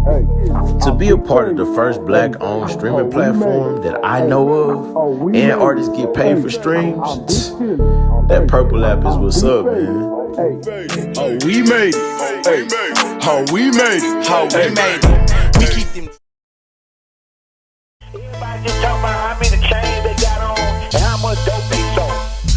To be a part of the first black-owned streaming platform that I know of, and artists get paid for streams, that Purple app is what's up, man. Oh, we made it. How we made it. How we made it. We keep them. Everybody just talking about how many chains they got on and how much dope they sold.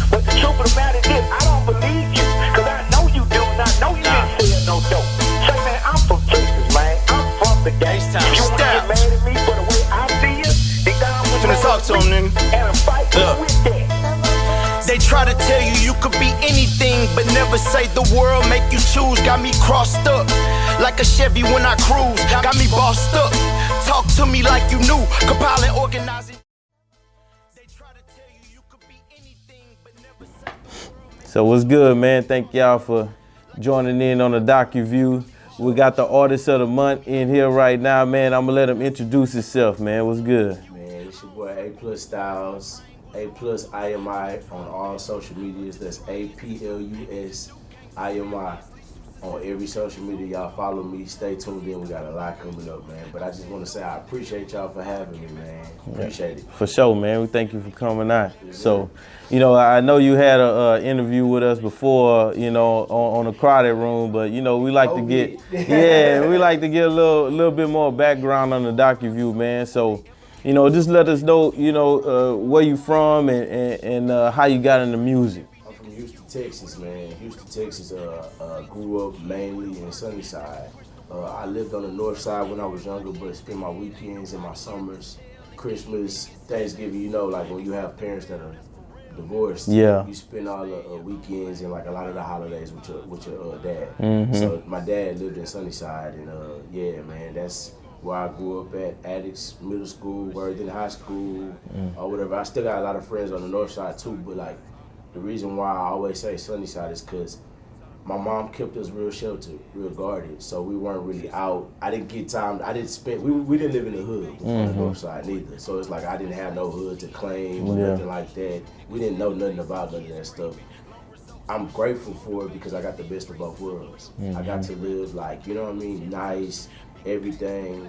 But the truth of the matter is, I don't believe you, cause I know you do, and I know you didn't sell no dope. Say, man, I'm from Texas, man. I'm from the game. If you wanna get mad at me for the way I see you, then God was Finna talk to him, nigga. And I'm fighting with that. They try to tell you you could be anything, but never say the world make you choose. Got me crossed up like a Chevy when I cruise. Got me bossed up. Talk to me like you knew. Compiling, organizing. They try to tell you you could be anything, but never say the world. So what's good, man? Thank y'all for joining in on the Docuview. We got the artist of the month in here right now, man. I'm gonna let him introduce himself, man. What's good? Man, it's your boy A+Styles, A+IMI on all social medias. That's APLUSIMI on every social media. Y'all follow me. Stay tuned in. We got a lot coming up, man. But I just want to say I appreciate y'all for having me, man. Appreciate it. For sure, man. We thank you for coming out. So, you know, I know you had a interview with us before, you know, on the crowded room, but you know, we like to get, we like to get a little bit more background on the Docuview, man. So, you know, just let us know, you know, where you from and how you got into music. I'm from Houston, Texas, man. Houston, Texas. Grew up mainly in Sunnyside. I lived on the north side when I was younger, but spent my weekends and my summers, Christmas, Thanksgiving. You know, like when you have parents that are divorced, you spend all the weekends and like a lot of the holidays with your dad. So my dad lived in Sunnyside, and yeah, man, that's where I grew up at. Addicts Middle School, Worthing High School, or whatever. I still got a lot of friends on the north side too, but like the reason why I always say Sunnyside is because my mom kept us real sheltered, real guarded, so we weren't really out. I didn't get time. I didn't spend. We didn't live in the hood on the north side neither. So it's like I didn't have no hood to claim or nothing like that. We didn't know nothing about none of that stuff. I'm grateful for it because I got the best of both worlds. I got to live like, you know what I mean, nice, everything,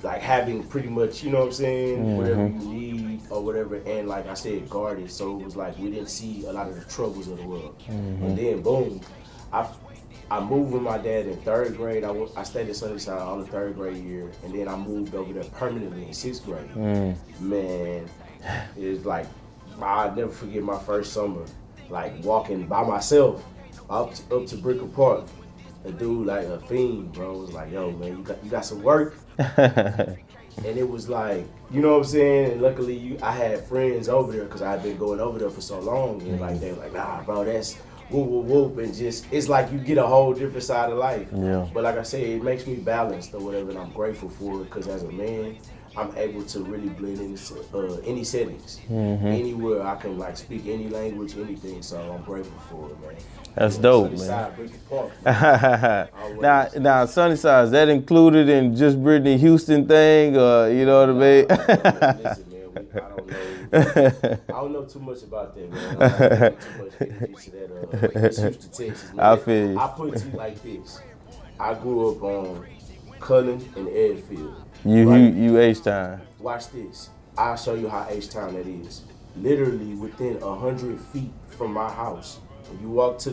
like having pretty much, you know what I'm saying, whatever you need or whatever, and like I said, guarded. So it was like we didn't see a lot of the troubles of the world. And then boom. I moved with my dad in 3rd grade. I stayed in Sunnyside all the 3rd grade year, and then I moved over there permanently in 6th grade. Man, it's like, I'll never forget my first summer, like walking by myself up to Bricker Park. A dude, like a fiend, bro, was like, yo, man, you got some work? And it was like, you know what I'm saying? And luckily, I had friends over there because I had been going over there for so long, and like they were like, nah, bro, that's whoop, whoop, whoop, and just, it's like you get a whole different side of life. But like I said, it makes me balanced or whatever, and I'm grateful for it because as a man, I'm able to really blend into any settings, anywhere I can like speak any language, anything. So I'm grateful for it, man. That's dope, Sunnyside, man. Now, Sunnyside, is that included in just Brittany Houston thing, or you know what I mean? Listen, man, I don't know too much about that, man. I don't know too much energy to that. It's Houston, Texas, man. I feel you. I put it like this. I grew up on Cullen and Edfield. You H-Town. Watch this. I'll show you how H-Town that is. Literally within 100 feet from my house. When you walk to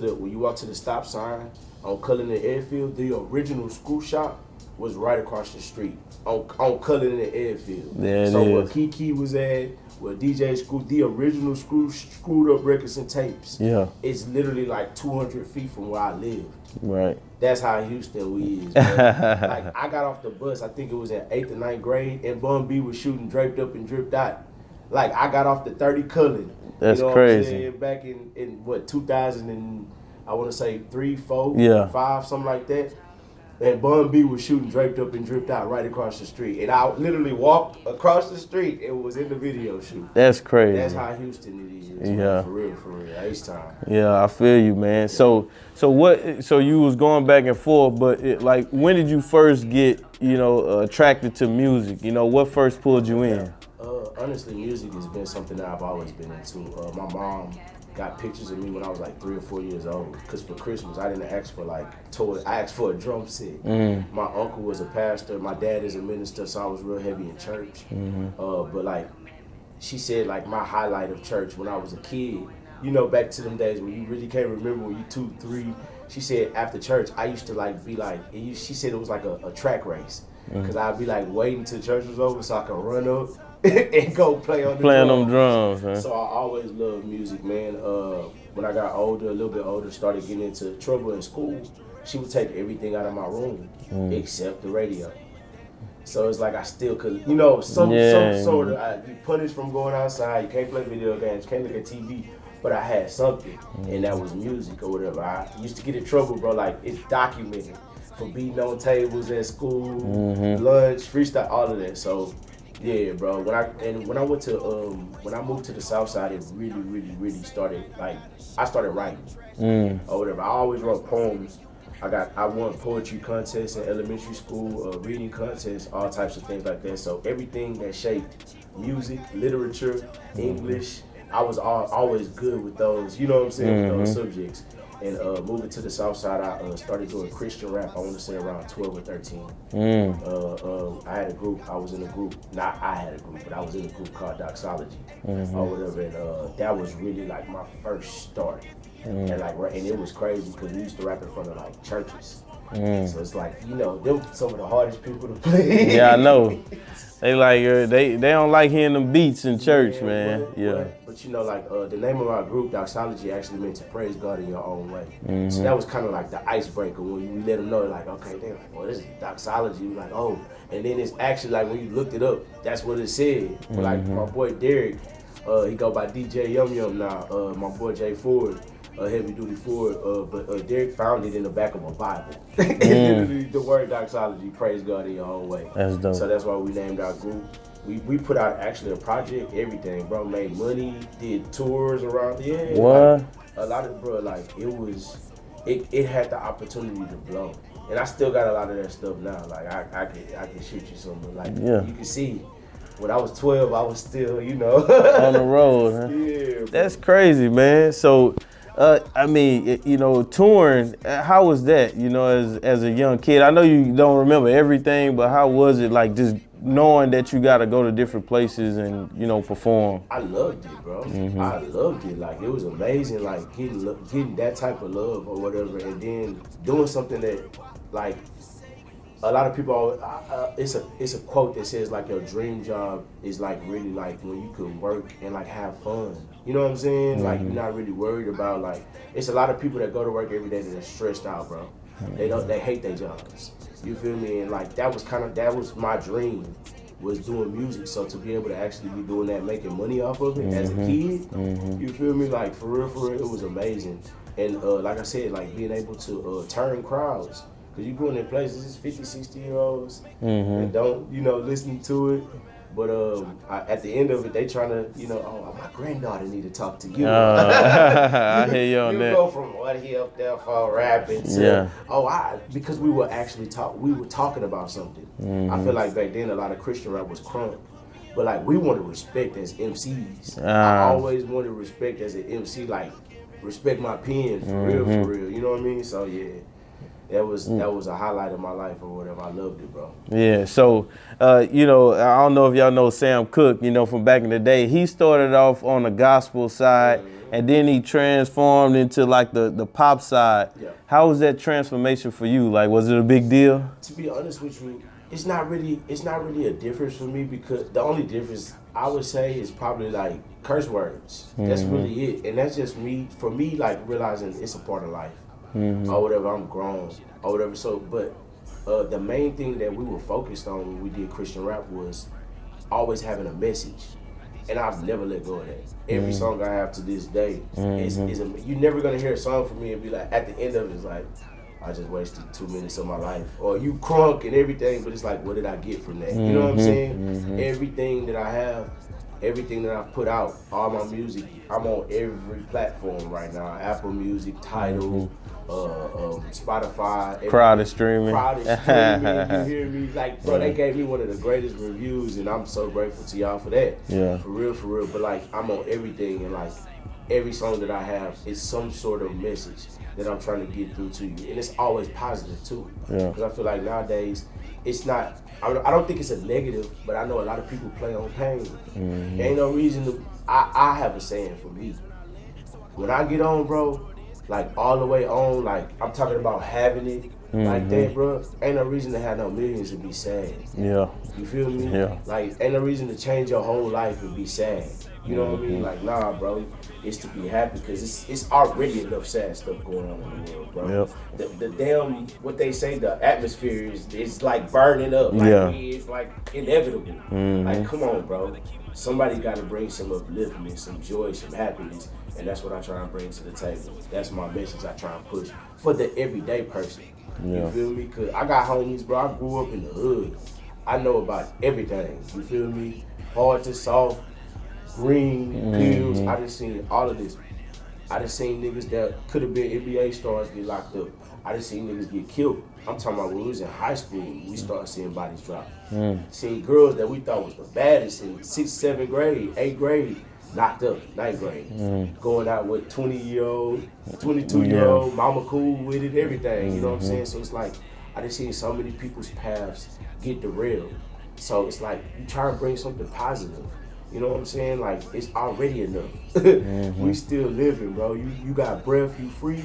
the stop sign on Cullen and Edfield, the original screw shop was right across the street on Cullen and Edfield. So where Kiki was at, where DJ Screw, the original screwed up records and tapes. It's literally like 200 feet from where I lived. Right. That's how Houston we is, man. Like I got off the bus, I think it was in 8th or 9th grade, and Bun B was shooting Draped Up and Dripped Out. Like I got off the 30 Cullen. That's you know crazy. What I'm saying? Back in what 2000 and I want to say 3, 4, 5, something like that. And Bun B was shooting Draped Up and Dripped Out right across the street. And I literally walked across the street. It was in the video shoot. That's crazy. That's how Houston it is. Man. For real. H-Time. Yeah, I feel you, man. So you was going back and forth, but like, when did you first get, you know, attracted to music? You know, what first pulled you in? Honestly, music has been something that I've always been into. My mom got pictures of me when I was like 3 or 4 years old. Cause for Christmas I didn't ask for like toys. I asked for a drum set. My uncle was a pastor. My dad is a minister, so I was real heavy in church. But like, she said like my highlight of church when I was a kid. You know, back to them days when you really can't remember when you 2, 3. She said after church I used to like be like. She said it was like a track race. Cause I'd be like waiting till church was over so I could run up and go play on the Playing drums. them drums, man. So I always loved music, man. When I got older, a little bit older, started getting into trouble in school, she would take everything out of my room except the radio. So it's like I still could, you know, some sort of, you punished from going outside, you can't play video games, can't look at TV, but I had something, and that was music or whatever. I used to get in trouble, bro, like it's documented for beating on tables at school, lunch, freestyle, all of that. So yeah, bro. When I went to when I moved to the South Side, it really started like I started writing or whatever. I always wrote poems. I won poetry contests in elementary school, reading contests, all types of things like that. So everything that shaped music, literature, English, I was always good with those. You know what I'm saying? With those subjects. And moving to the South Side, I started doing Christian rap. I want to say around 12 or 13. I had a group. I was in a group. Not I had a group, but I was in a group called Docuview or whatever. And that was really like my first start. And like, and it was crazy because we used to rap in front of like churches. So it's like, you know, them some of the hardest people to play. Yeah, I know. They like they don't like hearing them beats in church, man. But you know, like the name of our group, Doxology, actually meant to praise God in your own way. So that was kind of like the icebreaker when we let them know, like, okay, they're like, well, this is Doxology. We're like, oh, and then it's actually like when you looked it up, that's what it said. But like my boy Derek, he go by DJ Yum Yum now. My boy Jay Ford. Heavy Duty Ford, but Derek found it in the back of a Bible. The word doxology, praise God in your own way. That's dope. So that's why we named our group. We put out actually a project, everything, bro. Made money, did tours around. Yeah. What? Like, a lot of, bro, like it had the opportunity to blow, and I still got a lot of that stuff now. Like I can shoot you some, but like you can see. When I was 12, I was still, you know, on the road. Huh? Yeah. Bro. That's crazy, man. So. I mean, you know, touring, how was that, you know, as a young kid? I know you don't remember everything, but how was it, like, just knowing that you got to go to different places and, you know, perform? I loved it, bro. I loved it. Like, it was amazing, like, getting that type of love or whatever, and then doing something that, like, a lot of people, it's a quote that says, like, your dream job is, like, really, like, when you can work and, like, have fun. You know what I'm saying? Like, you're not really worried about, like, it's a lot of people that go to work every day that are stressed out, bro. They hate their jobs. You feel me? And, like, that was my dream, was doing music. So to be able to actually be doing that, making money off of it as a kid, you feel me? Like, for real, it was amazing. And, like I said, like, being able to turn crowds. Because you go in there places, it's 50, 60-year-olds and don't, you know, listen to it. But at the end of it, they trying to, you know, oh, my granddaughter need to talk to you. I hear you on that. You go from what he up there for rapping to, because we were actually talking about something. I feel like back then a lot of Christian rap was crunk. But like we wanted respect as MCs. I always wanted respect as an MC, like respect my pen for real. You know what I mean? So yeah. That was a highlight of my life or whatever. I loved it, bro. Yeah, so, you know, I don't know if y'all know Sam Cooke, you know, from back in the day. He started off on the gospel side, and then he transformed into, like, the pop side. Yeah. How was that transformation for you? Like, was it a big deal? To be honest with you, it's not really a difference for me because the only difference I would say is probably, like, curse words. That's really it. And that's just me, for me, like, realizing it's a part of life. Or whatever, I'm grown, or whatever. So, but the main thing that we were focused on when we did Christian rap was always having a message, and I've never let go of that. Every song I have to this day you're never gonna hear a song from me and be like, at the end of it, it's like, I just wasted 2 minutes of my life, or you crunk and everything. But it's like, what did I get from that? You know what I'm saying? Everything that I have. Everything that I've put out, all my music, I'm on every platform right now. Apple Music, Tidal, Spotify. Crowd is streaming. You hear me? Like, bro, they gave me one of the greatest reviews, and I'm so grateful to y'all for that. Yeah. For real. But like, I'm on everything, and like, every song that I have is some sort of message that I'm trying to get through to you, and it's always positive too. Yeah. Because I feel like nowadays it's not. I don't think it's a negative, but I know a lot of people play on pain. Mm-hmm. There ain't no reason to. I have a saying for me. When I get on, bro, like all the way on, like I'm talking about having it like that, bro. Ain't no reason to have no millions and be sad. Yeah. You feel me? Yeah. Like ain't no reason to change your whole life and be sad. You know what I mean? Like nah, bro. It's to be happy because it's already enough sad stuff going on in the world, bro. Yep. The damn what they say, the atmosphere is like burning up. Like, Yeah. it's like inevitable. Like come on, bro. Somebody got to bring some upliftment, some joy, some happiness, and that's what I try and bring to the table. That's my message I try and push for the everyday person. Yeah. You feel me? Cause I got homies, bro. I grew up in the hood. I know about everything. You feel me? Hard to soft, green pills. I just seen all of this. I just seen niggas that could have been NBA stars get locked up. I just seen niggas get killed. I'm talking about when we was in high school, we started seeing bodies drop. Seen girls that we thought was the baddest in 6th, 7th grade, 8th grade, knocked up, 9th grade. Going out with 20-year-old, 22-year-old, mama cool with it, everything. You know what I'm saying? So it's like, I just seen so many people's paths get derailed. So it's like, you try to bring something positive. You know what I'm saying? Like, it's already enough. We still living, bro. You got breath, you free.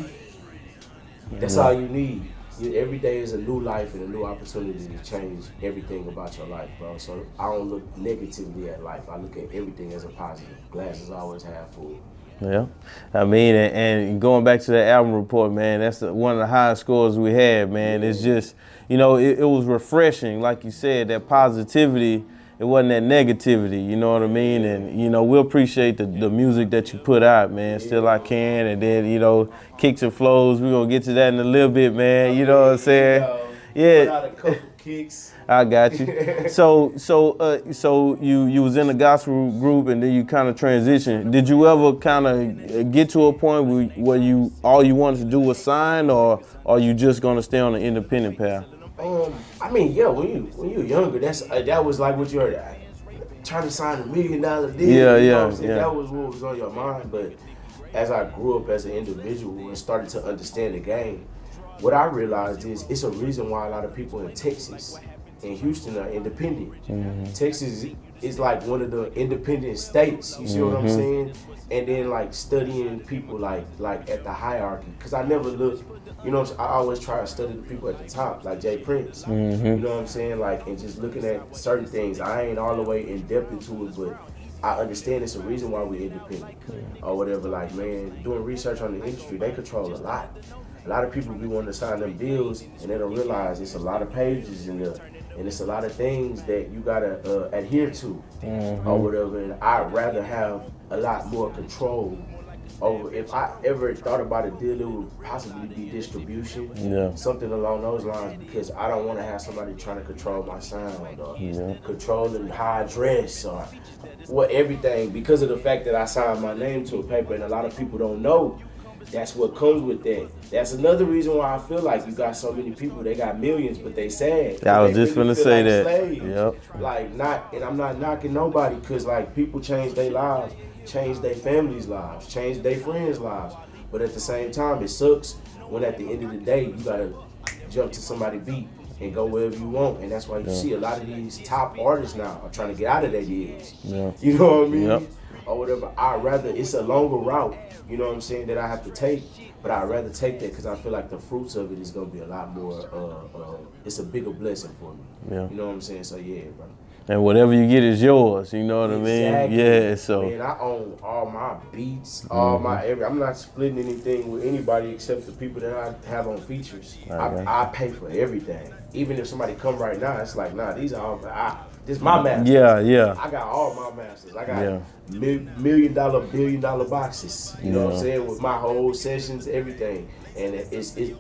That's all you need. Every day is a new life and a new opportunity to change everything about your life, bro. So I don't look negatively at life. I look at everything as a positive. Glass is always half full. Yeah, I mean, and going back to the album report, man, that's one of the highest scores we had, man. It's just, you know, it was refreshing, like you said, that positivity. It wasn't that negativity, you know what I mean? And, you know, we appreciate the music that you put out, man. Still I Can, and then, you know, Kickz and Flowz. We're going to get to that in a little bit, man. You know what I'm saying? Put out a couple kicks. I got you. So you was in a gospel group and then you kind of transitioned. Did you ever kind of get to a point where all you wanted to do was sign, or are you just going to stay on the independent path? I mean, yeah, when you younger, that was like what you heard. Trying to sign $1 million deal. Yeah, you know yeah. That was what was on your mind. But as I grew up as an individual and started to understand the game, what I realized is it's a reason why a lot of people in Texas and Houston are independent. Texas is like one of the independent states. You see what I'm saying? And then like studying people like at the hierarchy, because I never looked. You know what I'm saying? I always try to study the people at the top, like Jay Prince. You know what I'm saying? Like, and just looking at certain things. I ain't all the way in depth into it, but I understand it's a reason why we're independent or whatever. Like, man, doing research on the industry, they control a lot. A lot of people be wanting to sign them deals, and they don't realize it's a lot of pages in there, and it's a lot of things that you gotta adhere to or whatever. And I'd rather have a lot more control over. If I ever thought about a deal, it would possibly be distribution, something along those lines, because I don't want to have somebody trying to control my sound or controlling how I dress or everything, because of the fact that I signed my name to a paper, and a lot of people don't know. That's what comes with that. That's another reason why I feel like you got so many people, they got millions, but they sad. I was just gonna say that. Slaves. Yep. Like, and I'm not knocking nobody, because like people change their lives, change their families' lives, change their friends' lives. But at the same time, it sucks when at the end of the day, you gotta jump to somebody's beat and go wherever you want. And that's why you see a lot of these top artists now are trying to get out of their deals. You know what I mean? Or whatever. It's a longer route, you know what I'm saying, that I have to take, but I'd rather take that because I feel like the fruits of it is going to be a lot more, it's a bigger blessing for me. You know what I'm saying? So yeah, bro. And whatever you get is yours, you know what I mean? Yeah, so. Man, I own all my beats, all my I'm not splitting anything with anybody except the people that I have on features. I pay for everything. Even if somebody come right now, it's like, nah, these are all, this is my masters. Yeah. I got all my masters. I got $1 million, $1 billion boxes. You know what I'm saying? With my whole sessions, everything. And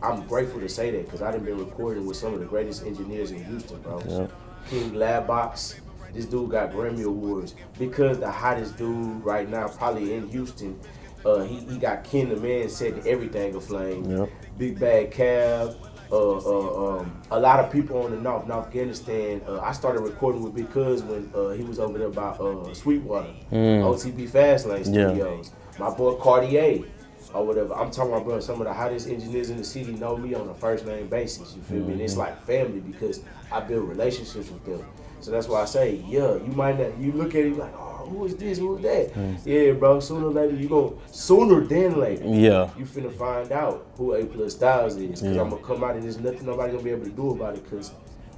I'm grateful to say that, because I done been recording with some of the greatest engineers in Houston, bro. King Lab Box. This dude got Grammy Awards because the hottest dude right now, probably in Houston, he got Ken the Man setting everything aflame. Big Bad Cab. A lot of people on the North Afghanistan. I started recording with Big Cuz when he was over there by Sweetwater, OTB Fastlane Studios. my boy Cartier or whatever. I'm talking about, bro, some of the hottest engineers in the city know me on a first name basis. You feel me? And it's like family because I build relationships with them. So that's why I say, yeah, you might not, you look at it like, oh, who is this, who is that? Yeah, bro, sooner or later, sooner than later, you finna find out who A+Styles is. Cause I'm gonna come out and there's nothing nobody gonna be able to do about it cause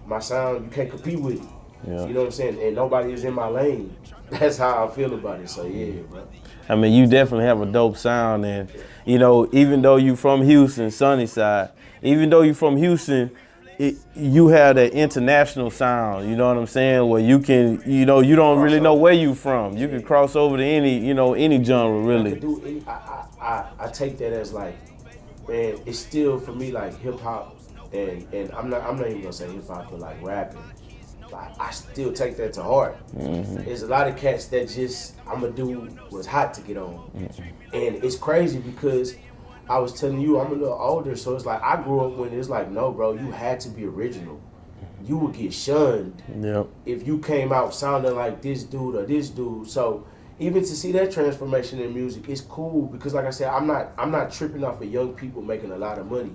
my sound, you can't compete with it. You know what I'm saying? And nobody is in my lane. That's how I feel about it. So yeah, bro. I mean, you definitely have a dope sound, and you know, even though you from Houston, Sunnyside, even though you from Houston, you have that international sound. You know what I'm saying? Where you can, you know, you don't really know where you from. You can cross over to any, you know, any genre really. I can do any. I take that as like, man, it's still for me like hip hop, and I'm not even gonna say hip hop, but like rapping. I still take that to heart. There's a lot of cats that just, I'm a dude was hot to get on. And it's crazy because I was telling you, I'm a little older, so it's like I grew up when it's like, no, bro, you had to be original. You would get shunned if you came out sounding like this dude or this dude. So even to see that transformation in music, it's cool because like I said, I'm not tripping off of young people making a lot of money.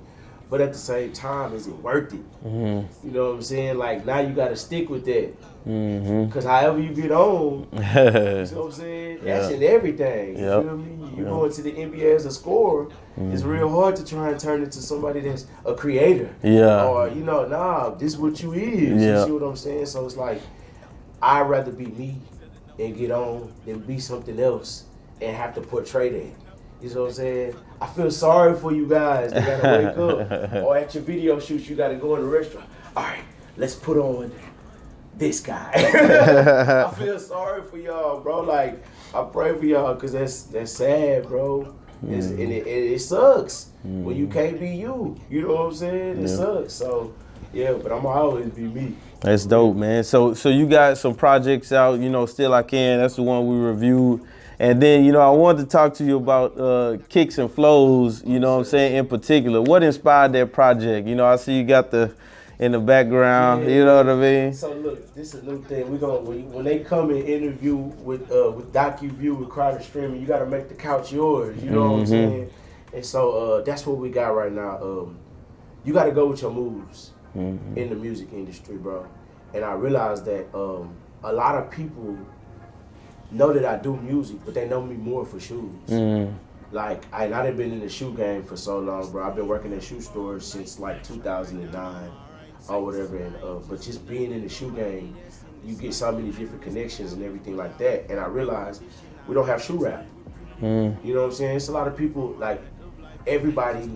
But at the same time, is it worth it? You know what I'm saying? Like, now you got to stick with that. Because however you get on, you know what I'm saying? That's in everything. You feel me? You go into the NBA as a scorer, it's real hard to try and turn into somebody that's a creator. Or, you know, nah, this is what you is. You see what I'm saying? So it's like, I'd rather be me and get on than be something else and have to portray that. You know what I'm saying? I feel sorry for you guys that gotta wake up. Or at your video shoots, you gotta go in the restaurant. All right, let's put on this guy. I feel sorry for y'all, bro. Like, I pray for y'all because that's sad, bro. And it sucks when you can't be you. You know what I'm saying? It sucks. So, yeah, but I'm always be me. That's dope, man. So you got some projects out, you know, Still I Can. That's the one we reviewed. And then, you know, I wanted to talk to you about Kickz and Flowz, you know what I'm saying, in particular. What inspired that project? You know, I see you got in the background, you know what I mean? So look, this is a new thing. When they come and interview with Docuview, with Crowded Streaming, you got to make the couch yours, you know what I'm saying? And so that's what we got right now. You got to go with your moves in the music industry, bro. And I realized that a lot of people know that I do music, but they know me more for shoes. Like, I done been in the shoe game for so long, bro. I've been working at shoe stores since like 2009 or whatever. And but just being in the shoe game, you get so many different connections and everything like that. And I realized we don't have shoe rap. You know what I'm saying? It's a lot of people, like everybody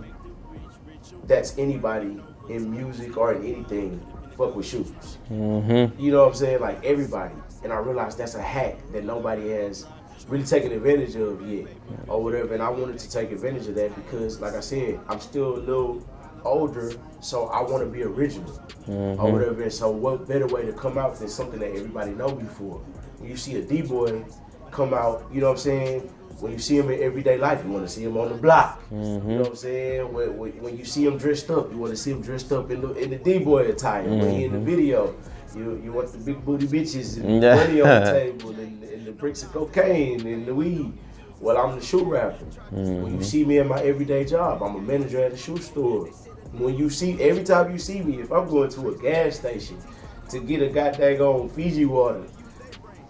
that's anybody in music or in anything fuck with shoes. You know what I'm saying? Like everybody. And I realized that's a hack that nobody has really taken advantage of yet or whatever. And I wanted to take advantage of that because, like I said, I'm still a little older, so I want to be original or whatever. And so what better way to come out than something that everybody know before? When you see a D-boy come out, you know what I'm saying? When you see him in everyday life, you want to see him on the block. You know what I'm saying? When you see him dressed up, you want to see him dressed up in the D-boy attire. When he in the video, you want the big booty bitches and the money on the table and the bricks of cocaine and the weed. Well, I'm the shoe rapper. When you see me in my everyday job, I'm a manager at a shoe store. Every time you see me, if I'm going to a gas station to get a goddamn Fiji water,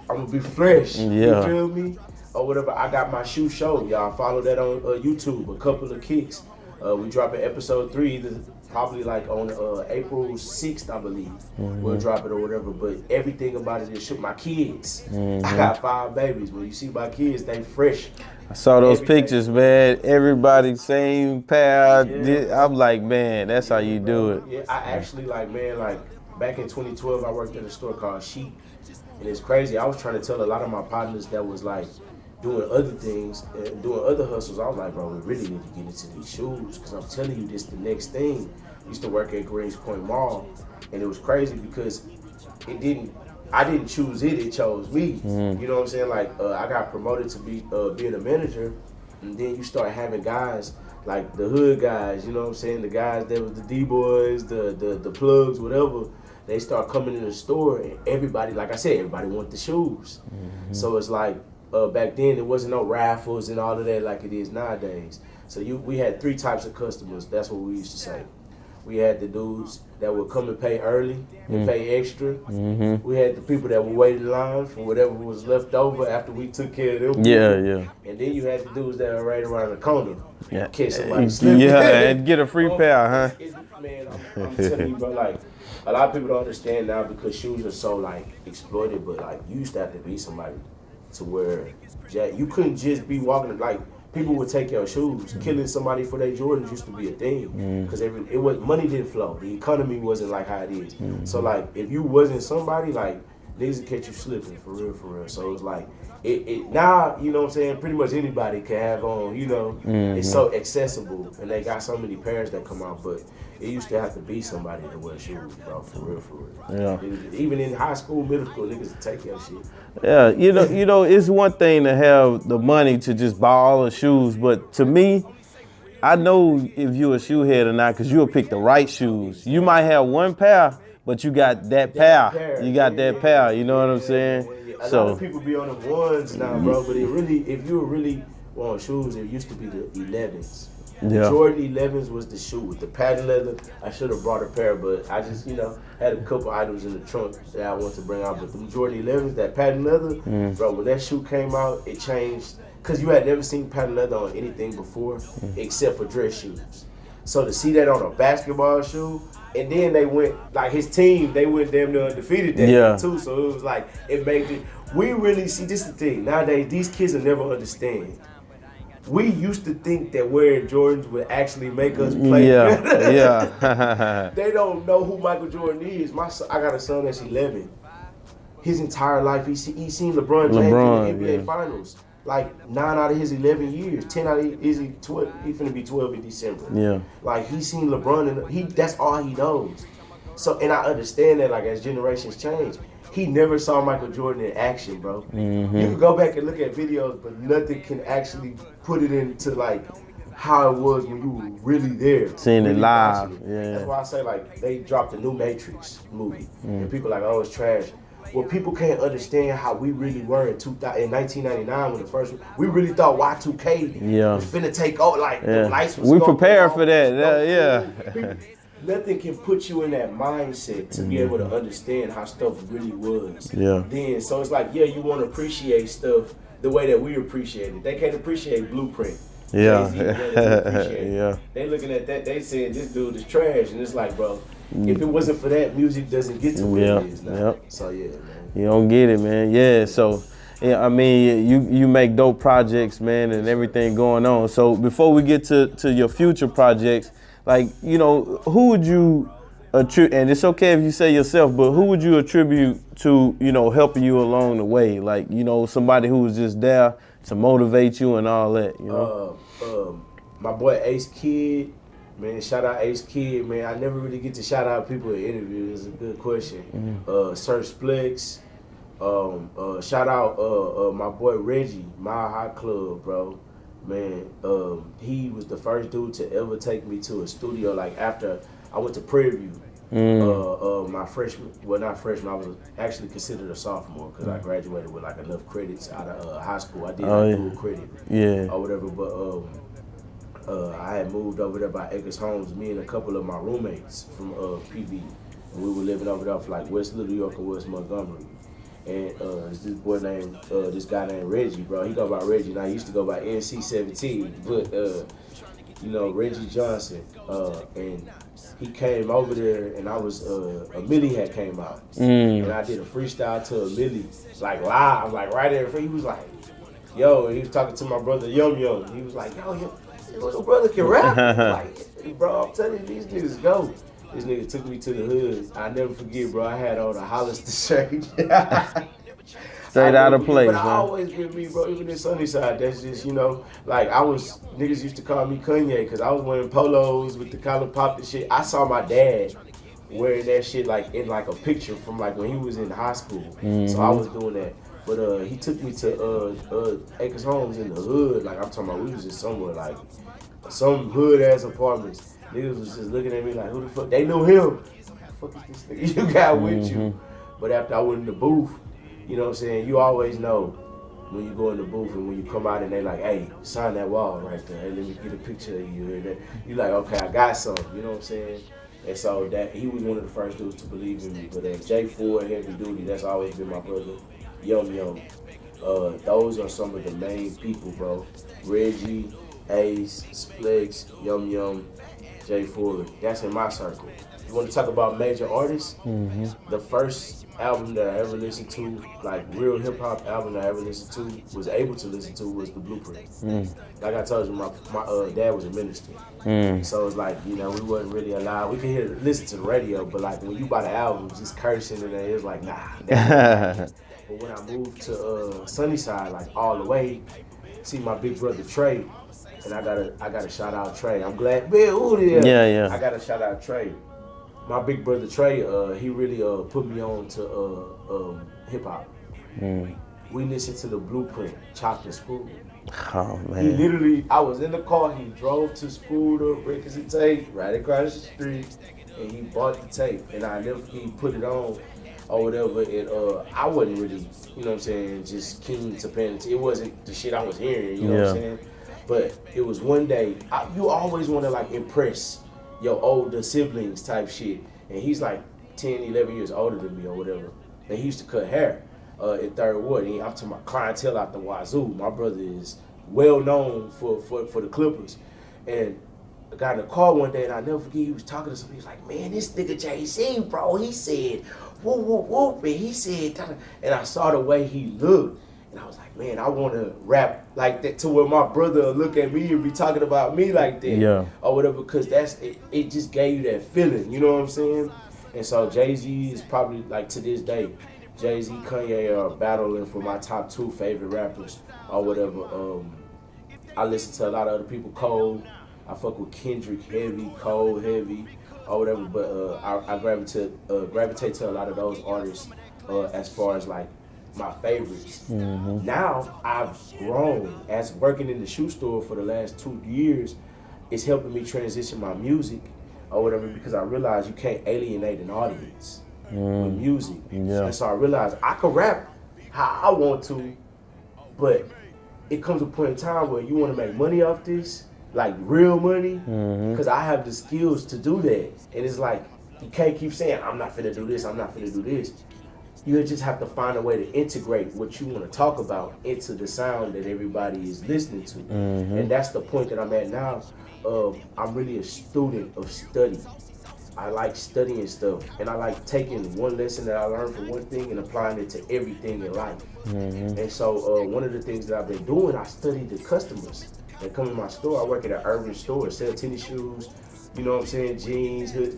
I'm gonna be fresh. You feel me? Or whatever. I got my shoe show. Y'all follow that on YouTube. A couple of Kickz. We dropping episode 3. Probably like on April 6th, I believe. We'll drop it or whatever. But everything about it is shoot my kids. I got 5 babies. When you see my kids, they fresh. I saw those pictures, man. Everybody same pair. I'm like, man, that's how you do it. Yeah, I actually like back in 2012, I worked at a store called Sheep. And it's crazy. I was trying to tell a lot of my partners that was like doing other things and doing other hustles. I was like, bro, we really need to get into these shoes because I'm telling you, this the next thing. I used to work at Greens Point Mall, and it was crazy because I didn't choose it chose me. You know what I'm saying? Like I got promoted to be being a manager, and then you start having guys like the hood guys, you know what I'm saying? The guys that was the D-boys, the plugs, whatever. They start coming in the store, and everybody, like I said, everybody want the shoes. So it's like back then there wasn't no raffles and all of that like it is nowadays. So we had 3 types of customers. That's what we used to say. We had the dudes that would come and pay early and pay extra. We had the people that would wait in line for whatever was left over after we took care of them. Yeah. And then you had the dudes that were right around the corner. Yeah. Catch somebody slipping. Yeah, and get a free pair, huh? Man, I'm telling you, bro, like, a lot of people don't understand now because shoes are so, like, exploited, but, like, you used to have to be somebody to where you couldn't just be walking, like, people would take your shoes. Killing somebody for their Jordans used to be a thing because money didn't flow. The economy wasn't like how it is. So like if you wasn't somebody, like niggas would catch you slipping for real. So it's like it now, you know what I'm saying, pretty much anybody can have on, you know. It's so accessible and they got so many pairs that come out, but it used to have to be somebody to wear shoes, bro, for real. Yeah. Even in high school, middle school, niggas would take your shit. Yeah, you know, it's one thing to have the money to just buy all the shoes, but to me, I know if you're a shoehead or not, because you'll pick the right shoes. You might have one pair, but you got that pair. You got that pair. You know what I'm saying? A lot of people be on the ones now, bro. But if you really want shoes, it used to be the 11s. Yeah. Jordan 11s was the shoe with the patent leather. I should have brought a pair, but I just, had a couple items in the trunk that I wanted to bring out. But the Jordan 11s, that patent leather, bro, when that shoe came out, it changed. Because you had never seen patent leather on anything before except for dress shoes. So to see that on a basketball shoe, and then they went, like his team, they went damn near undefeated that year too. So it was like, it made it, we really see, this is the thing, nowadays these kids will never understand. We used to think that wearing Jordans would actually make us play better. Yeah. They don't know who Michael Jordan is. I got a son that's 11. His entire life, he's seen LeBron James in the NBA Finals. Like 9 out of his 11 years, 10 out of his 12. He's finna be 12 in December. Yeah. Like he's seen LeBron, and that's all he knows. So, and I understand that, like, as generations change, he never saw Michael Jordan in action, bro. You can go back and look at videos, but nothing can actually put it into, like, how it was when you were really there. Seeing it live, That's why I say, like, they dropped a new Matrix movie, and people are like, oh, it's trash. Well, people can't understand how we really were in 1999 when the first, we really thought Y2K was finna take over, like, the lights was we prepared for that, Nothing can put you in that mindset to be able to understand how stuff really was. Then, so it's like, you want to appreciate stuff the way that we appreciate it. They can't appreciate Blueprint. They looking at that, they saying this dude is trash, and it's like, bro, if it wasn't for that, music doesn't get to where it is now. So man. You don't get it, man. So I mean, you make dope projects, man, and everything going on. So before we get to your future projects, like, who would you attribute, and it's okay if you say yourself, but who would you attribute to, helping you along the way? Like, somebody who was just there to motivate you and all that, My boy Ace Kid, man, shout out Ace Kid, man. I never really get to shout out people in interviews. It's a good question. Sir Splex, shout out my boy Reggie, My High Club, bro. Man, he was the first dude to ever take me to a studio. Like after I went to Prairie View, my freshman, well not freshman, I was actually considered a sophomore because I graduated with like enough credits out of high school. I did dual credit, or whatever. But I had moved over there by Acres Homes. Me and a couple of my roommates from PV, and we were living over there for like West Little York and West Montgomery. And this guy named Reggie, bro. He go by Reggie. Now he used to go by NC-17, but Reggie Johnson. And he came over there, and I was a Millie had came out, and I did a freestyle to a Millie, like live, like right there. He was like, "Yo," and he was talking to my brother Yum Yum. He was like, "Yo, your little brother can rap." Like, bro, I'm telling you, these niggas go. This nigga took me to the hood. I never forget, bro. I had on a Hollister shirt. Straight out of place, man. But I always been me, bro. Even in Sunnyside, that's just, like niggas used to call me Kanye because I was wearing polos with the collar popped and shit. I saw my dad wearing that shit like in like a picture from like when he was in high school. So I was doing that. But he took me to Acres Homes in the hood. Like I'm talking about, we was just somewhere like some hood ass apartments. Niggas was just looking at me like, who the fuck? They knew him. What the fuck is this nigga you got with you? But after I went in the booth, you know what I'm saying? You always know when you go in the booth and when you come out and they like, hey, sign that wall right there. Hey, let me get a picture of you. And you like, okay, I got something. You know what I'm saying? And so that he was one of the first dudes to believe in me. But J Ford, Heavy Duty, that's always been my brother. Yum Yum. Those are some of the main people, bro. Reggie, Ace, Splex, Yum Yum, J Ford. That's in my circle. You want to talk about major artists? The first album that I ever listened to, like real hip hop album that I ever listened to, was able to listen to, was The Blueprint. Like I told you, my dad was a minister. So it's like, you know, we wasn't really allowed. We could listen to the radio, but like when you buy the albums, just cursing and it was like, nah. But when I moved to Sunnyside, like all the way, see my big brother Trey, and I gotta shout out Trey. I'm glad, man, Yeah. I gotta shout out Trey. My big brother Trey, he really put me on to hip hop. We listened to The Blueprint, chopped and screwed. Oh man. He literally, I was in the car, he drove to school to Rick's tape right across the street, and he bought the tape, and he put it on or whatever, and I wasn't really, you know what I'm saying, just keen to paying attention. It wasn't the shit I was hearing, you know what I'm saying? But it was one day, you always want to like impress your older siblings type shit. And he's like 10, 11 years older than me or whatever. And he used to cut hair in Third Ward. And I'm to my clientele out the wazoo. My brother is well known for the Clippers. And I got in the car one day and I never forget, he was talking to somebody. He was like, man, this nigga Jay-Z, bro, he said, whoop, whoop, whoop. And he said, and I saw the way he looked. And I was like, man, I want to rap like that to where my brother will look at me and be talking about me like that. Or whatever, because it just gave you that feeling, you know what I'm saying? And so Jay-Z is probably, like to this day, Jay-Z, Kanye are battling for my top 2 favorite rappers or whatever. I listen to a lot of other people, Cole. I fuck with Kendrick heavy, Cole heavy, or whatever, but I gravitate to a lot of those artists as far as like my favorites. Now I've grown as working in the shoe store for the last 2 years. It's helping me transition my music or whatever, because I realize you can't alienate an audience with music. And so I realized I can rap how I want to, but it comes a point in time where you want to make money off this, like real money, because I have the skills to do that. And it's like, you can't keep saying, I'm not finna do this, I'm not finna do this. You just have to find a way to integrate what you want to talk about into the sound that everybody is listening to. And that's the point that I'm at now. I'm really a student of study. I like studying stuff, and I like taking one lesson that I learned from one thing and applying it to everything in life. And so one of the things that I've been doing, I study the customers that come in my store. I work at an urban store, sell tennis shoes, you know what I'm saying, jeans, hood,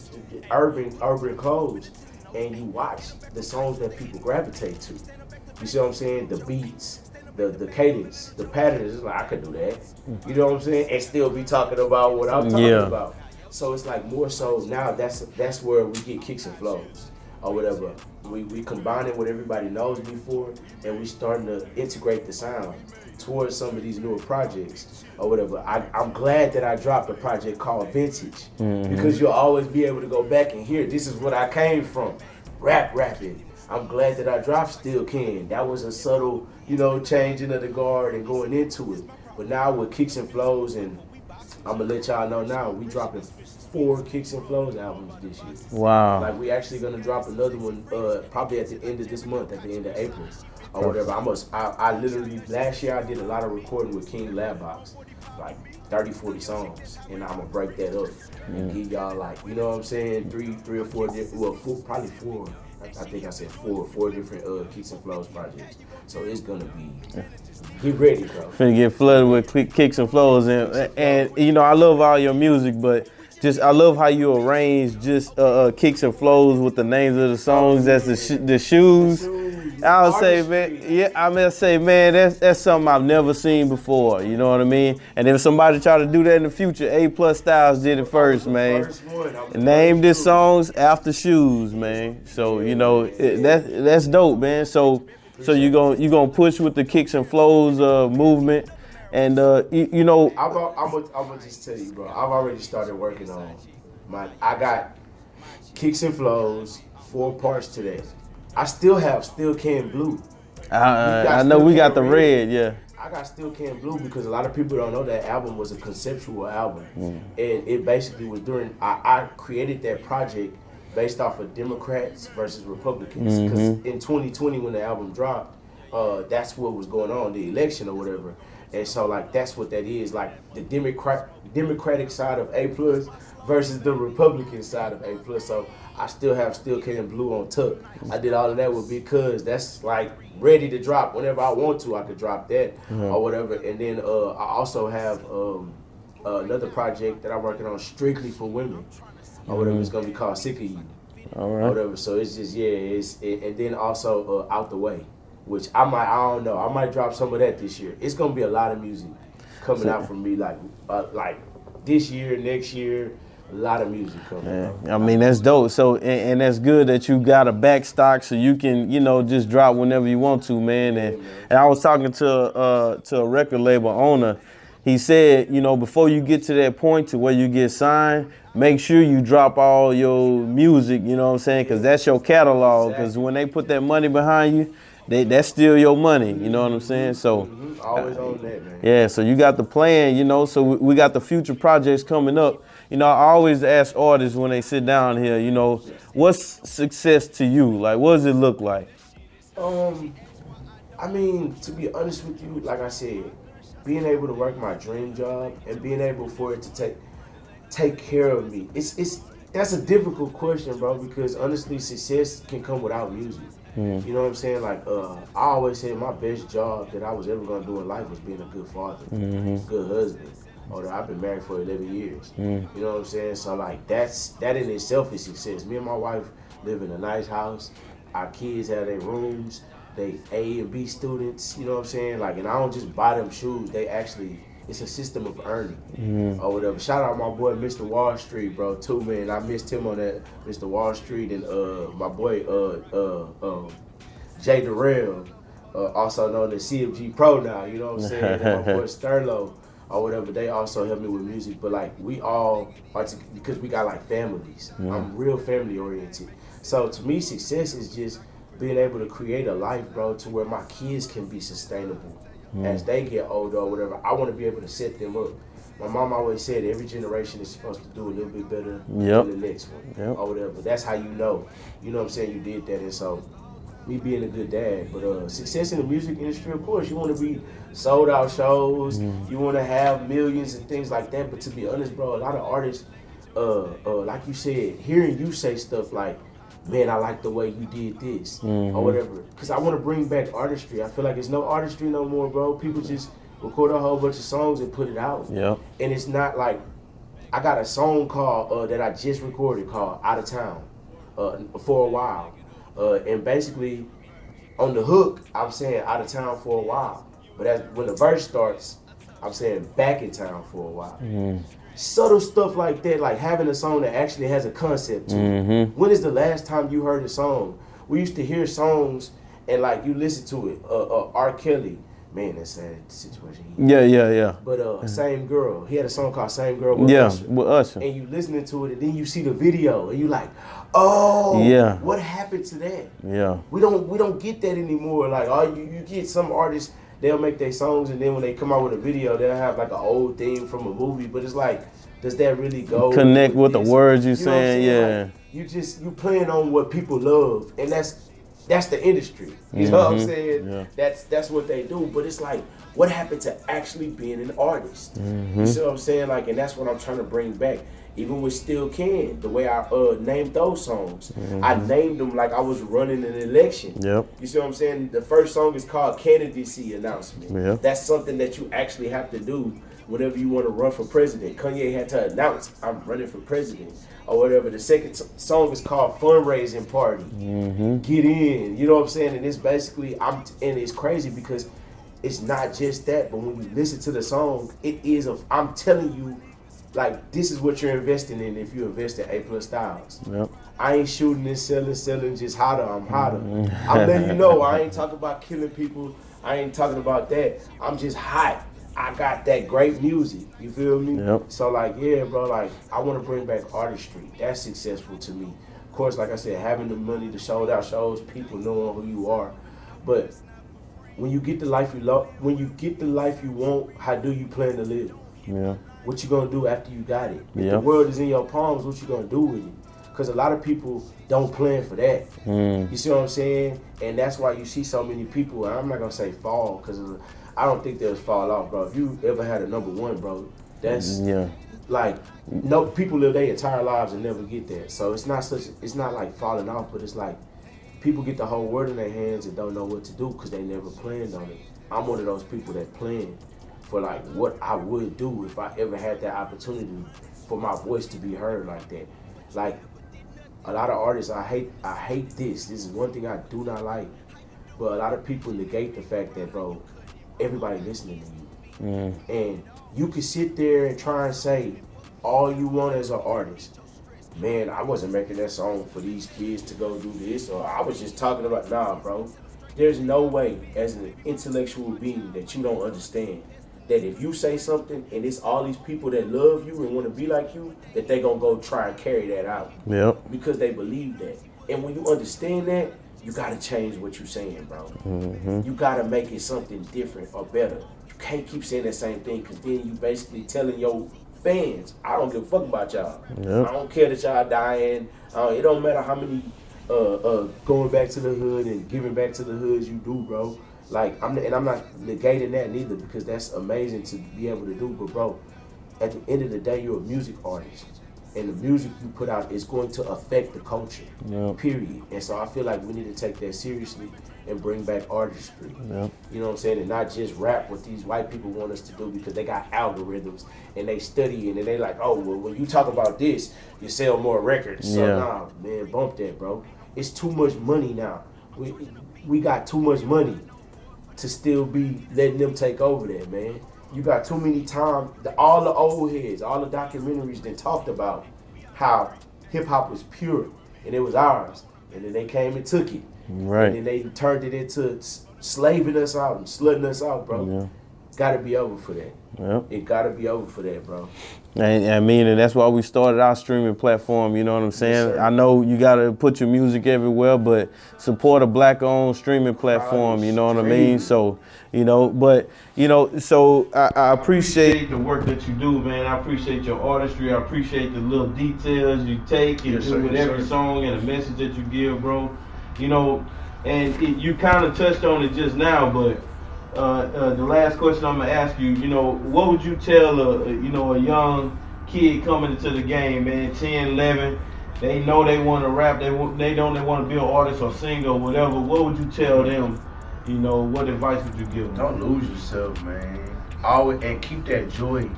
urban clothes. And you watch the songs that people gravitate to. You see what I'm saying? The beats, the cadence, the patterns. It's like, I could do that. You know what I'm saying? And still be talking about what I'm talking about. So it's like more so now that's where we get Kickz and Flowz or whatever. We combine it what everybody knows me for, and we starting to integrate the sound towards some of these newer projects or whatever. I'm glad that I dropped a project called Vintage, because you'll always be able to go back and hear, this is what I came from, rapping. I'm glad that I dropped Still Can. That was a subtle, changing of the guard and going into it. But now with Kickz and Flowz, and I'm gonna let y'all know now, we dropping 4 Kickz and Flowz albums this year. Wow. Like we actually gonna drop another one probably at the end of this month, at the end of April or whatever. I literally, last year I did a lot of recording with King Labbox, like 30, 40 songs, and I'm gonna break that up and give y'all like, you know what I'm saying, three or four different, well, probably 4. I think I said 4 different Kickz and Flowz projects. So it's gonna be, get ready, bro. Finna get flooded with Kickz and Flowz, and I love all your music, but I love how you arrange just Kickz and Flowz with the names of the songs. That's the shoes. I would say, man, I must say, man, that's something I've never seen before. You know what I mean? And if somebody try to do that in the future, A+Styles did it first, man. Name the songs after shoes, man. So that's dope, man. So you gonna push with the Kickz and Flowz movement, and I'm gonna just tell you, bro. I've already started working on I got Kickz and Flowz, 4 parts to that. I still have Still Can Blue. I know we got the red, yeah. I got Still Can Blue because a lot of people don't know that album was a conceptual album. And it basically was during, I created that project based off of Democrats versus Republicans. Because in 2020 when the album dropped, that's what was going on, the election or whatever. And so like that's what that is, like the Democratic side of A+ versus the Republican side of A+. So I still have Still Can Blue on tuck. I did all of that with because that's like ready to drop. Whenever I want to, I could drop that or whatever. And then I also have another project that I'm working on strictly for women or whatever. It's gonna be called Sick of You. All right. Whatever. So it's just and then also Out the Way, which I don't know. I might drop some of that this year. It's gonna be a lot of music coming out from me like this year, next year. A lot of music coming out. I mean, that's dope. So, and that's good that you got a back stock so you can, just drop whenever you want to, man. And I was talking to a record label owner. He said, before you get to that point to where you get signed, make sure you drop all your music, you know what I'm saying? Because that's your catalog. Because when they put that money behind you, that's still your money, you know what I'm saying? So always on that, man. Yeah, so you got the plan, so we got the future projects coming up. I always ask artists when they sit down here, what's success to you? Like, what does it look like? I mean, to be honest with you, like I said, being able to work my dream job and being able for it to take care of me. That's a difficult question, bro, because honestly, success can come without music. You know what I'm saying? Like, I always say my best job that I was ever gonna do in life was being a good father, good husband. I've been married for 11 years. You know what I'm saying? So like that in itself is success. Me and my wife live in a nice house. Our kids have their rooms. They A and B students. You know what I'm saying? Like, and I don't just buy them shoes. They actually, it's a system of earning or whatever. Shout out my boy Mr. Wall Street, bro, too, man. I missed him on that Mr. Wall Street, and my boy Jay Durrell, also known as CFG Pro now. You know what I'm saying? And my boy Sterlo or whatever. They also help me with music, but like we all are because we got like families. I'm real family oriented. So to me, success is just being able to create a life, bro, to where my kids can be sustainable. As they get older or whatever, I want to be able to set them up. My mom always said every generation is supposed to do a little bit better than the next one or whatever. That's how you know what I'm saying, you did that. And so me being a good dad, but success in the music industry, of course, you want to be sold out shows, you want to have millions and things like that. But to be honest, bro, a lot of artists, like you said, hearing you say stuff like, man, I like the way you did this or whatever. Because I want to bring back artistry. I feel like it's no artistry no more, bro. People just record a whole bunch of songs and put it out. And it's not like, I got a song called that I just recorded called Out of Town for a while. And basically, on the hook, I'm saying out of town for a while. But when the verse starts, I'm saying back in town for a while. Subtle stuff like that, like having a song that actually has a concept to it. When is the last time you heard a song? We used to hear songs and like you listen to it. R. Kelly, man, that's a sad situation. Yeah. But Same Girl, he had a song called Same Girl with Usher. With Usher. And you listening to it and then you see the video and you like, oh, what happened to that? We don't get that anymore. Like, you get some artists, they'll make their songs and then when they come out with a video, they'll have like an old theme from a movie. But it's like, does that really go connect with the words you're saying? Like, you playing on what people love, and that's the industry. You know what I'm saying? That's what they do. But it's like, what happened to actually being an artist? You see what I'm saying? Like, and that's what I'm trying to bring back. Even with Still Can, the way I named those songs, I named them like I was running an election. You see what I'm saying? The first song is called Candidacy Announcement. That's something that you actually have to do whenever you want to run for president. Kanye had to announce, I'm running for president or whatever. The second song is called Fundraising Party. Get in, you know what I'm saying? And it's basically, and it's crazy because it's not just that, but when you listen to the song, it is I'm telling you, like, this is what you're investing in if you invest in A+Styles. I ain't shooting and selling just hotter, I'm hotter. I'm letting you know, I ain't talking about killing people. I ain't talking about that. I'm just hot. I got that great music, you feel me? So like, yeah, bro, like, I want to bring back artistry. That's successful to me. Of course, like I said, having the money to sold out shows, people knowing who you are. But when you get the life you love, when you get the life you want, how do you plan to live? Yeah. What you gonna do after you got it? If Yeah. the world is in your palms, what you gonna do with it? Because a lot of people don't plan for that. You see what I'm saying? And that's why you see so many people, and I'm not gonna say fall, because I don't think they'll fall off, bro. If you ever had a number one, bro, that's like, no, people live their entire lives and never get that. So it's not like falling off, but it's like people get the whole world in their hands and don't know what to do because they never planned on it. I'm one of those people that plan for like what I would do if I ever had that opportunity for my voice to be heard like that. Like a lot of artists, I hate this. This is one thing I do not like. But a lot of people negate the fact that, bro, everybody listening to you. And you can sit there and try and say all you want as an artist. Man, I wasn't making that song for these kids to go do this, or I was just talking about, nah, bro. There's no way as an intellectual being that you don't understand that if you say something and it's all these people that love you and want to be like you, that they gonna go try and carry that out. Yep. Because they believe that. And when you understand that, you gotta change what you're saying, bro. You gotta make it something different or better. You can't keep saying that same thing, because then you basically telling your fans, I don't give a fuck about y'all. Yep. I don't care that y'all dying. It don't matter how many going back to the hood and giving back to the hoods you do, bro. Like, I'm not negating that neither, because that's amazing to be able to do. But bro, at the end of the day, you're a music artist, and the music you put out is going to affect the culture. Period. And so I feel like we need to take that seriously and bring back artistry. You know what I'm saying? And not just rap what these white people want us to do, because they got algorithms and they study and they like, oh, well, when you talk about this, you sell more records. So nah, man, bump that, bro. It's too much money now. We got too much money to still be letting them take over that, man. You got too many times, all the old heads, all the documentaries that talked about how hip hop was pure and it was ours, and then they came and took it. Right. And then they turned it into slaving us out and slutting us out, bro. Gotta be over for that. It gotta be over for that, bro. And I mean, and that's why we started our streaming platform, you know what I'm saying? Yes, I know you gotta put your music everywhere, but support a black-owned streaming platform, you know what I mean? So, you know, but, you know, so I appreciate the work that you do, man. I appreciate your artistry. I appreciate the little details you take and do with every song and the message that you give, bro. You know, and you kind of touched on it just now, but the last question I'm gonna ask you, you know, what would you tell a young kid coming into the game, man, 10, 11, they know they want to rap, they know they want to be an artist or singer or whatever. What would you tell them? You know, what advice would you give them? Don't lose yourself, man. Always, and keep that joy.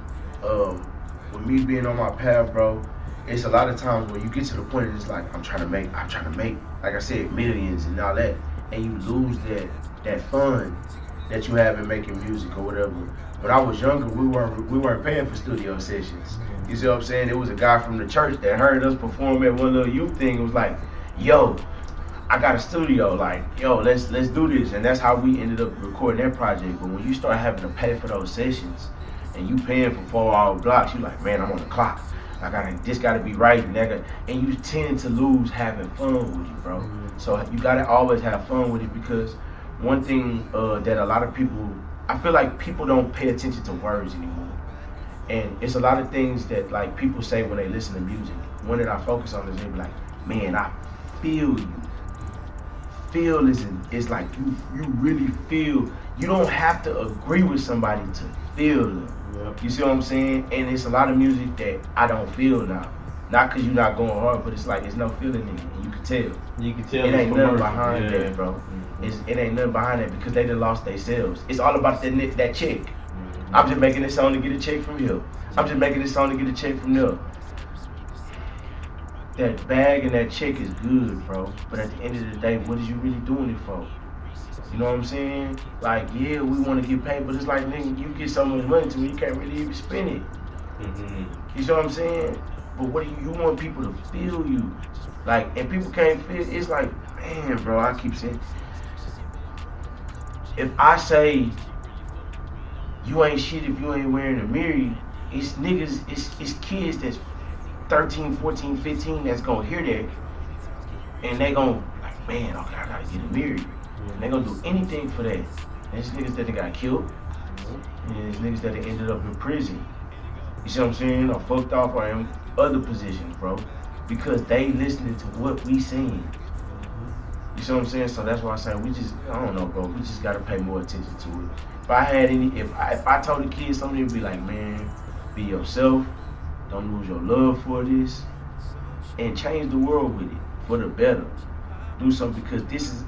With me being on my path, bro, it's a lot of times where you get to the point and it's like, I'm trying to make, like I said, millions and all that, and you lose that fun that you have in making music or whatever. When I was younger, we weren't paying for studio sessions. You see what I'm saying? It was a guy from the church that heard us perform at one little youth thing. It was like, yo, I got a studio. Like, yo, let's do this. And that's how we ended up recording that project. But when you start having to pay for those sessions and you paying for 4-hour blocks, you like, man, I'm on the clock. This gotta be right, and you tend to lose having fun with it, bro. So you gotta always have fun with it, because one thing that a lot of people, I feel like people don't pay attention to words anymore. And it's a lot of things that like people say when they listen to music. One that I focus on is they be like, man, I feel you. Feel is like you really feel. You don't have to agree with somebody to feel them. You see what I'm saying? And it's a lot of music that I don't feel now. Not because you're not going hard, but it's like there's no feeling in it. And you can tell. You can tell. It ain't nothing behind that, bro. It ain't nothing behind that, because they done lost themselves. It's all about that check. I'm just making this song to get a check from here. I'm just making this song to get a check from there. That bag and that check is good, bro. But at the end of the day, what is you really doing it for? You know what I'm saying? Like, yeah, we want to get paid, but it's like, nigga, you get so much money to me, you can't really even spend it. You see what I'm saying? But what do you want people to feel you? Like, and people can't feel, it's like, man, bro, I keep saying, if I say, you ain't shit if you ain't wearing a mirror, it's niggas, it's kids that's 13, 14, 15 that's gonna hear that, and they gonna, like, man, okay, I gotta get a mirror. And they gonna do anything for that. There's niggas that got killed. And there's niggas that ended up in prison. You see what I'm saying? Or fucked off or in other positions, bro. Because they listening to what we saying. You see what I'm saying? So that's why I say I don't know, bro. We just gotta pay more attention to it. If I had if I told the kids something, it'd be like, man, be yourself. Don't lose your love for this. And change the world with it for the better. Do something, because this is,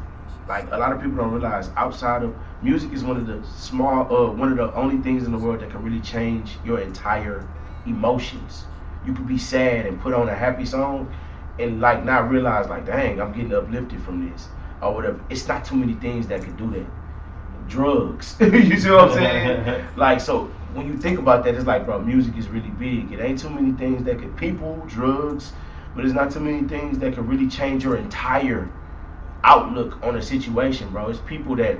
like, a lot of people don't realize, outside of music is one of the only things in the world that can really change your entire emotions. You could be sad and put on a happy song and like not realize, like, dang, I'm getting uplifted from this or whatever. It's not too many things that can do that. Drugs. You see what I'm saying? Like, so when you think about that, it's like, bro, music is really big. It ain't too many things that could, people, drugs, but it's not too many things that can really change your entire outlook on a situation, bro. It's people that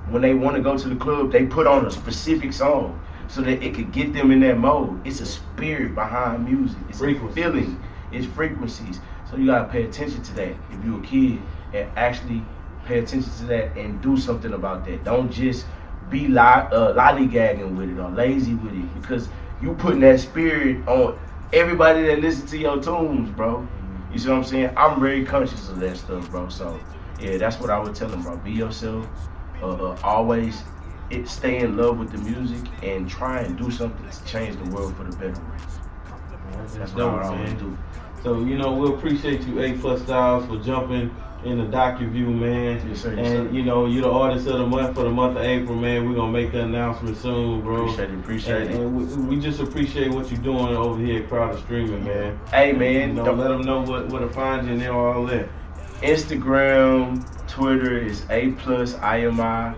when they want to go to the club, they put on a specific song so that it could get them in that mode. It's a spirit behind music. It's a feeling. It's frequencies. So you gotta pay attention to that if you're a kid, and actually pay attention to that and do something about that. Don't just be lollygagging with it or lazy with it, because you putting that spirit on everybody that listens to your tunes, bro. You see what I'm saying? I'm very conscious of that stuff, bro. So yeah, that's what I would tell them, bro. Be yourself. Always stay in love with the music and try and do something to change the world for the better. That's what I always do. So, you know, we appreciate you, A+Styles, for jumping in the Docuview, man. Yes, sir. And, you know, you're the artist of the month for the month of April, man. We're going to make the announcement soon, bro. Appreciate it. And we just appreciate what you're doing over here at Crowder Streaming, man. Hey, man. You know, let them know what to find you and all that. Instagram, Twitter is A+IMI.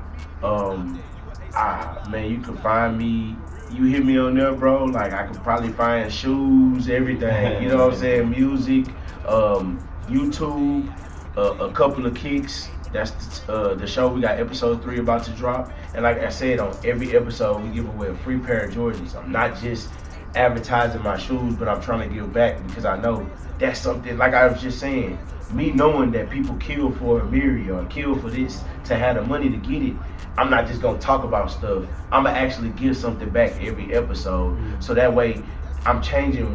Man, you can find me. You hit me on there, bro. Like, I could probably find shoes, everything. You know what I'm saying? Music, YouTube, a couple of Kickz. That's the show. We got episode 3 about to drop. And like I said, on every episode, we give away a free pair of Jordans. I'm not just advertising my shoes, but I'm trying to give back, because I know that's something, like I was just saying, me knowing that people kill for a mirror or kill for this to have the money to get it. I'm not just gonna talk about stuff. I'm gonna actually give something back every episode. So that way I'm changing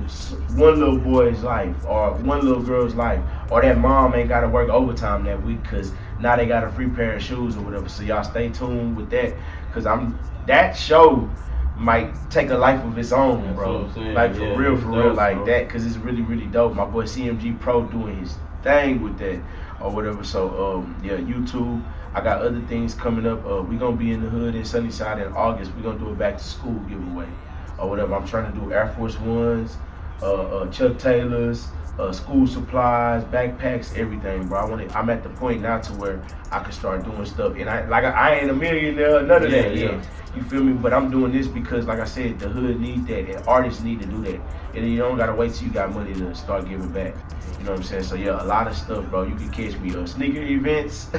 one little boy's life or one little girl's life, or that mom ain't gotta work overtime that week because now they got a free pair of shoes or whatever. So y'all stay tuned with that, because that show might take a life of its own, bro. Like, for real, like bro. That, because it's really, really dope. My boy CMG Pro doing his thing with that or whatever. So yeah, YouTube. I got other things coming up. We gonna be in the hood in Sunnyside in August. We gonna do a back to school giveaway or whatever. I'm trying to do Air Force Ones, Chuck Taylors, school supplies, backpacks, everything, bro. I'm at the point now to where I can start doing stuff. And I ain't a millionaire, none of that. Yeah. You feel me? But I'm doing this because, like I said, the hood needs that, and artists need to do that. And you don't gotta wait till you got money to start giving back. You know what I'm saying? So yeah, a lot of stuff, bro. You can catch me sneaker events.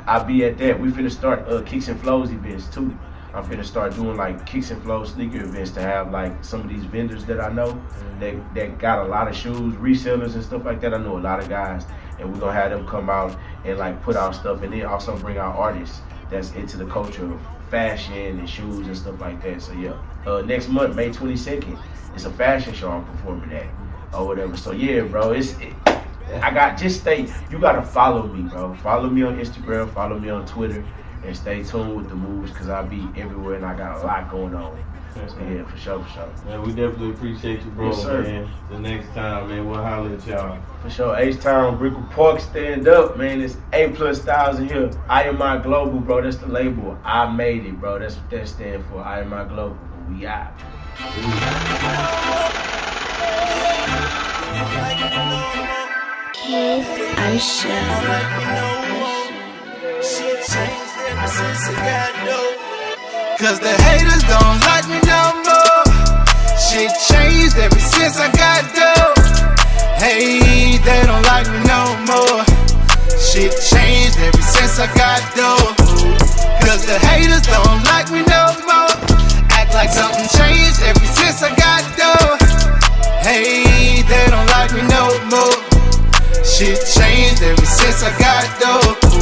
I'll be at that. We finna start Kickz and Flowz events too. I'm finna start doing like Kickz and Flowz sneaker events to have like some of these vendors that I know that got a lot of shoes, resellers and stuff like that. I know a lot of guys, and we're gonna have them come out and like put out stuff, and then also bring out artists that's into the culture of fashion and shoes and stuff like that. So yeah, next month, May 22nd, it's a fashion show I'm performing at or whatever. So yeah, bro, you gotta follow me, bro. Follow me on Instagram, follow me on Twitter, and stay tuned with the moves, because I'll be everywhere and I got a lot going on. So yeah, for sure. Man, we definitely appreciate you, bro, yes, man. The next time, man, we'll holler at y'all. For sure. H-Town, Brickell Park, stand up, man. It's A+Styles in here. IMI Global, bro. That's the label. I made it, bro. That's what that stands for. IMI Global. We out. Kickz, I Shit changed ever since I got dope. Cause the haters don't like me no more. Shit changed ever since I got dope. Hey, they don't like me no more. Shit changed ever since I got dope. Cause the haters don't like me no more. Act like something changed ever since I got dope. Hey, they don't like me no more. Shit changed ever since I got dope.